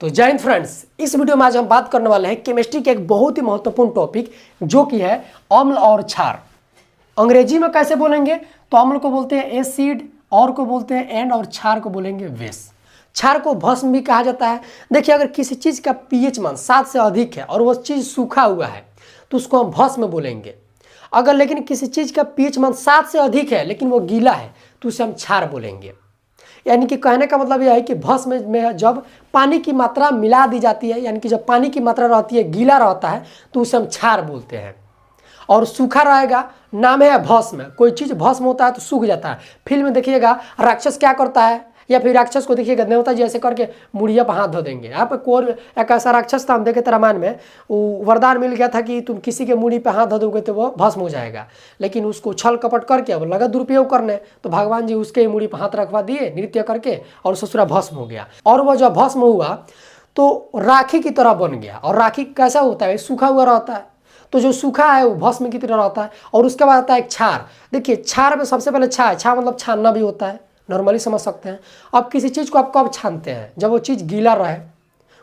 तो जय हिंद फ्रेंड्स, इस वीडियो में आज हम बात करने वाले हैं केमिस्ट्री के एक बहुत ही महत्वपूर्ण टॉपिक जो कि है अम्ल और क्षार। अंग्रेजी में कैसे बोलेंगे तो अम्ल को बोलते हैं एसिड, और को बोलते हैं एंड, और क्षार को बोलेंगे बेस। क्षार को भस्म भी कहा जाता है। देखिए, अगर किसी चीज़ का पीएच मान 7 से अधिक है और वो चीज़ सूखा हुआ है तो उसको हम भस्म बोलेंगे। अगर लेकिन किसी चीज़ का पीएच मान 7 से अधिक है लेकिन वो गीला है तो उसे हम क्षार बोलेंगे। यानी कि कहने का मतलब यह है कि भस्म में जब पानी की मात्रा मिला दी जाती है, यानी कि जब पानी की मात्रा रहती है, गीला रहता है, तो उसे हम क्षार बोलते हैं। और सूखा रहेगा, नाम है भस्म। कोई चीज़ भस्म होता है तो सूख जाता है। फिल्म में देखिएगा राक्षस क्या करता है, या फिर राक्षस को देखिएगा देवता जी ऐसे करके मुड़िया पर हाथ धो देंगे। यहाँ पे कोई एक ऐसा राक्षस था, हम देखे थे रामायण में, वो वरदान मिल गया था कि तुम किसी के मुड़ी पे हाथ धो दोगे तो वो भस्म हो जाएगा। लेकिन उसको छल कपट करके अब लगा दुरुपयोग करने, तो भगवान जी उसके मुड़ी पर हाथ रखवा दिए नृत्य करके, और ससुरा भस्म हो गया। और वह जब भस्म हुआ तो राखी की तरह बन गया। और राखी कैसा होता है, सूखा हुआ रहता है, तो जो सूखा है वो भस्म की तरह रहता है। और उसके बाद आता है क्षार। देखिए, क्षार में सबसे पहले छा मतलब छानना भी होता है, नॉर्मली समझ सकते हैं। अब किसी चीज़ को आप कब छानते हैं, जब वो चीज़ गीला रहे,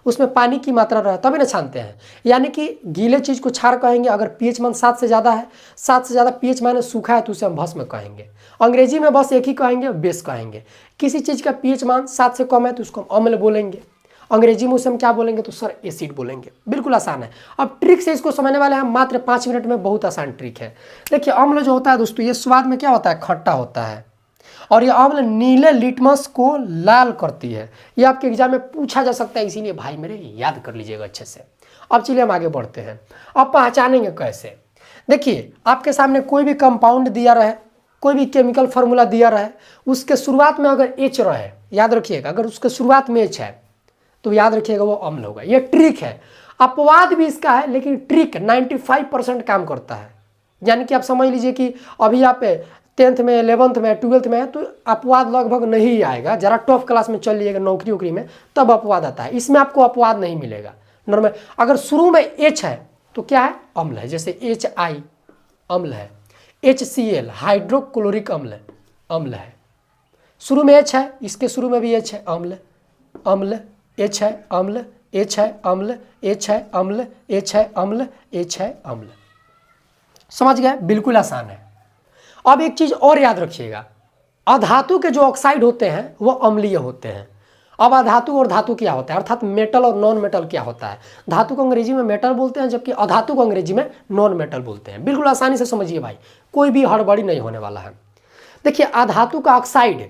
उसमें पानी की मात्रा रहे, तभी ना छानते हैं। यानी कि गीले चीज़ को क्षार कहेंगे। अगर पीएच मान 7 से ज़्यादा है, 7 से ज़्यादा पीएच मान सूखा है तो उसे हम भस्म कहेंगे। अंग्रेजी में बस एक ही कहेंगे, बेस कहेंगे। किसी चीज़ का पीएच मान 7 से कम है तो उसको हम अम्ल बोलेंगे। अंग्रेजी में उसे हम क्या बोलेंगे तो सर एसिड बोलेंगे। बिल्कुल आसान है। अब ट्रिक से इसको समझने वाले हैं मात्र 5 मिनट में। बहुत आसान ट्रिक है। देखिए, अम्ल जो होता है दोस्तों, ये स्वाद में क्या होता है, खट्टा होता है। और ये अम्ल नीले लिटमस को लाल करती है। ये आपके एग्जाम में पूछा जा सकता है, इसीलिए भाई मेरे याद कर लीजिएगा अच्छे से। अब चलिए हम आगे बढ़ते हैं। अब पहचानेंगे कैसे। देखिए, आपके सामने कोई भी कंपाउंड दिया रहे, कोई भी केमिकल फार्मूला दिया रहे, उसके शुरुआत में अगर एच रहे, याद रखिएगा, अगर उसके शुरुआत में एच है तो याद रखिएगा वो अम्ल होगा। ये ट्रिक है। अपवाद भी इसका है, लेकिन ट्रिक 95% काम करता है। यानी कि आप समझ लीजिए कि अभी आप 10th में, 11th में, 12th में है तो अपवाद लगभग नहीं आएगा। जरा टॉप क्लास में चल लीजिएगा, नौकरी वोकरी में, तब अपवाद आता है। इसमें आपको अपवाद नहीं मिलेगा। नॉर्मल अगर शुरू में एच है तो क्या है, अम्ल है। जैसे HI अम्ल है, HCl हाइड्रोक्लोरिक अम्ल अम्ल है। शुरू में एच है, इसके शुरू में भी एच है, अम्ल अम्ल, एच है अम्ल, एच है अम्ल, एच है अम्ल, एच है अम्ल, एच है अम्ल। समझ गए, बिल्कुल आसान है। अब एक चीज और याद रखिएगा, अधातु के जो ऑक्साइड होते हैं वो अम्लीय होते हैं। अब अधातु और धातु क्या होता है, अर्थात मेटल और नॉन मेटल क्या होता है। धातु को अंग्रेजी में मेटल बोलते हैं, जबकि अधातु को अंग्रेजी में नॉन मेटल बोलते हैं। बिल्कुल आसानी से समझिए भाई, कोई भी हड़बड़ी नहीं होने वाला है। देखिए, अधातु का ऑक्साइड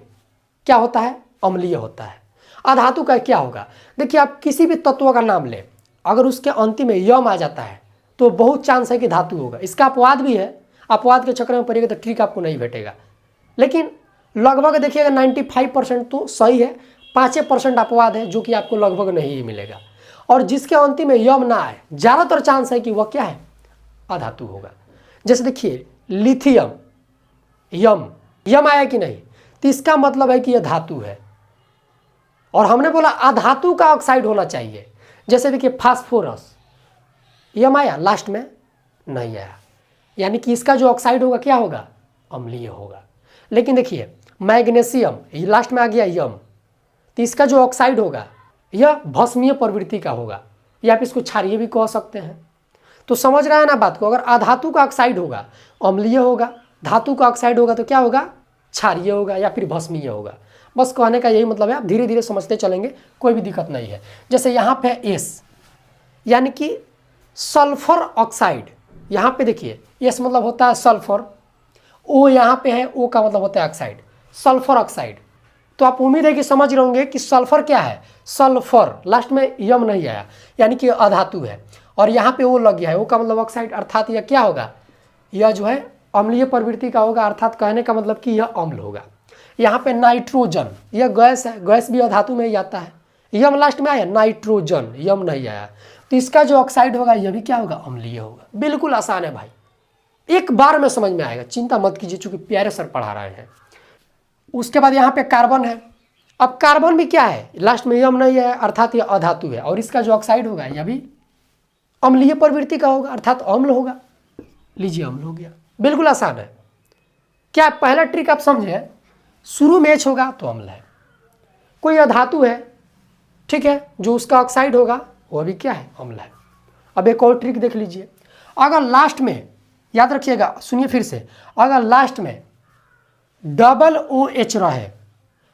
क्या होता है, अम्लीय होता है। अधातु का क्या होगा, देखिए, आप किसी भी तत्व का नाम लें, अगर उसके अंतिम में यम आ जाता है तो बहुत चांस है कि धातु होगा। इसका अपवाद भी है। अपवाद के चक्कर में पड़ेगा तो ट्रिक आपको नहीं भेटेगा, लेकिन लगभग देखिएगा 95% तो सही है। 5% अपवाद है जो कि आपको लगभग नहीं मिलेगा। और जिसके अंतिम में यम ना आए, ज़्यादातर चांस है कि वह क्या है, अधातु होगा। जैसे देखिए, लिथियम, यम आया कि नहीं, तो इसका मतलब है कि यह धातु है। और हमने बोला अधातु का ऑक्साइड होना चाहिए। जैसे देखिए, फास्फोरस, यम आया, लास्ट में नहीं आया, यानी कि इसका जो ऑक्साइड होगा क्या होगा, अम्लीय होगा। लेकिन देखिए, मैग्नीशियम, ये लास्ट में आ गया यम, तो इसका जो ऑक्साइड होगा यह भस्मीय प्रवृत्ति का होगा, या आप इसको क्षारीय भी कह सकते हैं। तो समझ रहा है ना बात को। अगर अधातु का ऑक्साइड होगा अम्लीय होगा, धातु का ऑक्साइड होगा तो क्या होगा, क्षारीय होगा या फिर भस्मीय होगा। बस कहने का यही मतलब है। आप धीरे धीरे समझते चलेंगे, कोई भी दिक्कत नहीं है। जैसे यहाँ पे एस, यानी कि सल्फर ऑक्साइड, यहाँ पे देखिए एस मतलब होता है सल्फर, ओ यहाँ पे है, ओ का मतलब होता है ऑक्साइड, सल्फर ऑक्साइड। तो आप उम्मीद है कि समझ रहे होंगे कि सल्फर क्या है, सल्फर, लास्ट में यम नहीं आया, यानी कि अधातु है। और यहाँ पे ओ लग गया है, ओ का मतलब ऑक्साइड, अर्थात यह क्या होगा, यह जो है अम्लीय प्रवृत्ति का होगा। अर्थात कहने का मतलब कि यह अम्ल होगा। यहाँ पे नाइट्रोजन, यह गैस है, गैस भी अधातु में ही आता है। यम लास्ट में आया, नाइट्रोजन, यम नहीं आया, तो इसका जो ऑक्साइड होगा यह भी क्या होगा, अम्लीय होगा। बिल्कुल आसान है भाई, एक बार में समझ में आएगा, चिंता मत कीजिए, चूंकि प्यारे सर पढ़ा रहे हैं। उसके बाद यहाँ पे कार्बन है। अब कार्बन भी क्या है, लास्ट में यम नहीं है, अर्थात यह अधातु है। और इसका जो ऑक्साइड होगा यह भी अम्लीय प्रवृत्ति का होगा, अर्थात अम्ल होगा। लीजिए, अम्ल हो गया। बिल्कुल आसान है। क्या पहला ट्रिक आप समझे, शुरू में एच होगा तो अम्ल है। कोई अधातु है, ठीक है, जो उसका ऑक्साइड होगा वो भी क्या है, अम्ल है। अब एक और ट्रिक देख लीजिए, अगर लास्ट में, याद रखिएगा, सुनिए फिर से, अगर लास्ट में डबल OH रहे,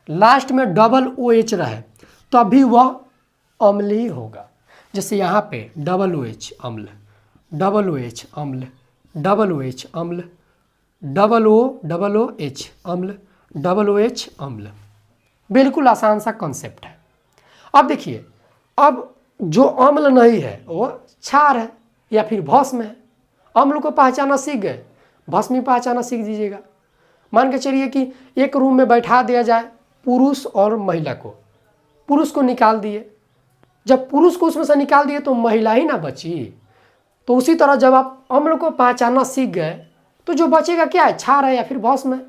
लास्ट में डबल OH रहे, तभी वह अम्लीय होगा। जैसे यहाँ पे डबल OH अम्ल, डबल OH अम्ल, डबल OH अम्ल, डबल OH अम्ल, डबल OH अम्ल। बिल्कुल आसान सा कॉन्सेप्ट है। अब देखिए, अब जो अम्ल नहीं है वो क्षार है या फिर भस्म है। अम्ल को पहचाना सीख गए, भस्म पहचाना सीख दीजिएगा। मान के चलिए कि एक रूम में बैठा दिया जाए पुरुष और महिला को, पुरुष को निकाल दिए, जब पुरुष को उसमें से निकाल दिए तो महिला ही ना बची। तो उसी तरह जब आप अम्ल को पहचानना सीख गए तो जो बचेगा क्या है, क्षार है या फिर भस्म है।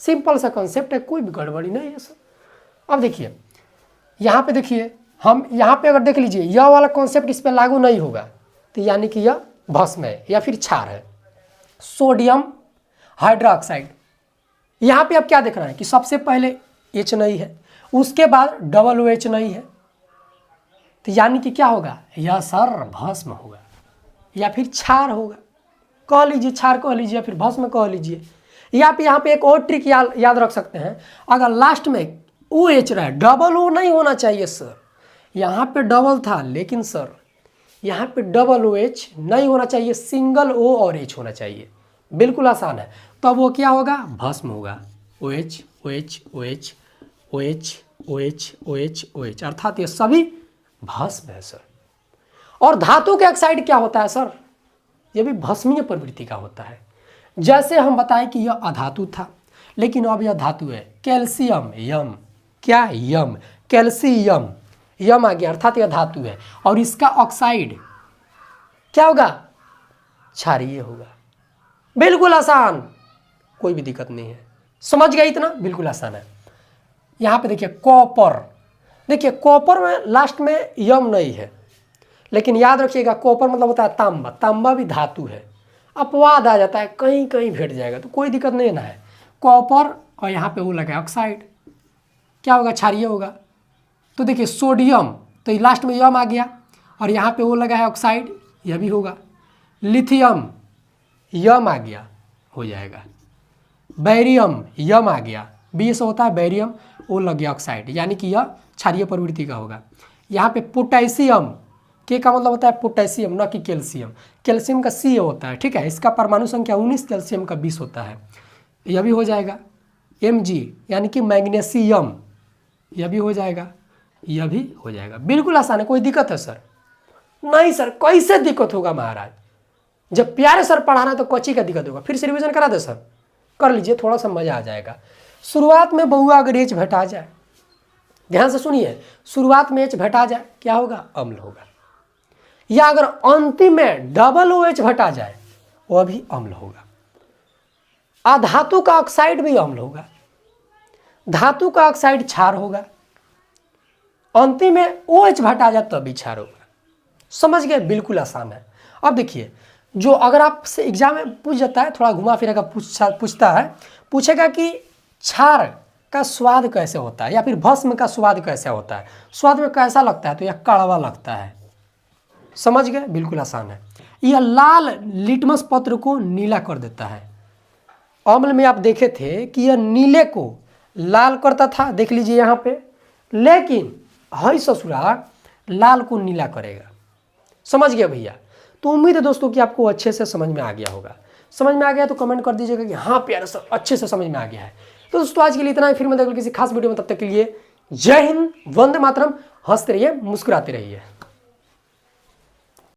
सिंपल सा कॉन्सेप्ट है, कोई भी गड़बड़ी नहीं है सर। अब देखिए यहाँ पे, देखिए हम यहाँ पे अगर देख लीजिए, यह वाला कॉन्सेप्ट इस पर लागू नहीं होगा, तो यानी कि यह भस्म है या फिर क्षार है, सोडियम हाइड्रोक्साइड। यहाँ पे अब क्या देखना है कि सबसे पहले H नहीं है, उसके बाद डबल OH नहीं है, तो यानी कि क्या होगा, यह सर भस्म होगा या फिर क्षार होगा। कह लीजिए क्षार कह लीजिए या फिर भस्म कह लीजिए। यहाँ पे एक और ट्रिक याद रख सकते हैं, अगर लास्ट में OH रहा है, डबल O नहीं होना चाहिए सर। यहाँ पे डबल था लेकिन सर यहाँ पे डबल OH नहीं होना चाहिए, सिंगल O और H होना चाहिए। बिल्कुल आसान है। तो अब वो क्या होगा, भस्म होगा, OH OH OH OH OH OH OH, अर्थात ये सभी भस्म है सर। और धातु के ऑक्साइड क्या होता है सर, ये भी भस्मीय प्रवृत्ति का होता है। जैसे हम बताएं कि यह अधातु था लेकिन अब यह धातु है, कैल्शियम, यम, क्या यम, कैल्शियम, यम आ गया, अर्थात यह धातु है। और इसका ऑक्साइड क्या होगा, क्षारीय होगा। बिल्कुल आसान, कोई भी दिक्कत नहीं है। समझ गए इतना, बिल्कुल आसान है। यहाँ पे देखिए कॉपर, देखिए कॉपर में लास्ट में यम नहीं है, लेकिन याद रखिएगा कॉपर मतलब होता है तांबा, तांबा भी धातु है। अपवाद आ जाता है, कहीं कहीं भेट जाएगा तो कोई दिक्कत नहीं ना है। कॉपर और यहाँ पे वो लगा ऑक्साइड, क्या होगा, क्षारीय होगा। तो देखिए सोडियम, तो लास्ट में यम आ गया और यहाँ पे वो लगा है ऑक्साइड, यह भी होगा। लिथियम, यम आ गया, हो जाएगा। बैरियम, यम आ गया, बी से होता है बैरियम, वो लग गया ऑक्साइड, यानी कि यह क्षारीय प्रवृत्ति का होगा। यहाँ पे पोटेशियम, के का मतलब होता है पोटेशियम, न कि कैल्शियम। कैल्शियम का C होता है, ठीक है, इसका परमाणु संख्या 19, कैल्शियम का 20 होता है, यह भी हो जाएगा। Mg यानी कि मैग्नीशियम, यह भी हो जाएगा, यह भी हो जाएगा। बिल्कुल आसान है, कोई दिक्कत है सर? नहीं सर, कैसे दिक्कत होगा महाराज, जब प्यारे सर पढ़ाना तो कोची का दिक्कत होगा। फिर से रिविजन करा दे सर, कर लीजिए, थोड़ा सा मजा आ जाएगा। शुरुआत में बहुआ अगर H घटा जाए, ध्यान से सुनिए, शुरुआत में H घटा जाए क्या होगा, अम्ल होगा। या अगर अंतिम में डबल OH घटा जाए वह भी अम्ल होगा। अधातु का ऑक्साइड भी अम्ल होगा, धातु का ऑक्साइड क्षार होगा, अंतिम में OH घटा जाए तब भी क्षार होगा। समझ गए, बिल्कुल आसान है। अब देखिए, जो अगर आपसे एग्जाम में पूछ जाता है, थोड़ा घुमा फिरा का पूछता है, पूछेगा कि क्षार का स्वाद कैसे होता है या फिर भस्म का स्वाद कैसे होता है, स्वाद में कैसा लगता है, तो यह कड़वा लगता है। समझ गए, बिल्कुल आसान है। यह लाल लिटमस पत्र को नीला कर देता है। अम्ल में आप देखे थे कि यह नीले को लाल करता था, देख लीजिए यहाँ पे, लेकिन हई ससुरा लाल को नीला करेगा। समझ गया भैया? तो उम्मीद है दोस्तों कि आपको अच्छे से समझ में आ गया होगा। समझ में आ गया तो कमेंट कर दीजिएगा कि हाँ प्यारे सर अच्छे से समझ में आ गया है। तो दोस्तों आज के लिए इतना ही, फिर मैं किसी खास वीडियो में, तब तक के लिए जय हिंद, वंदे मातरम। हंसते रहिए, मुस्कुराते रहिए।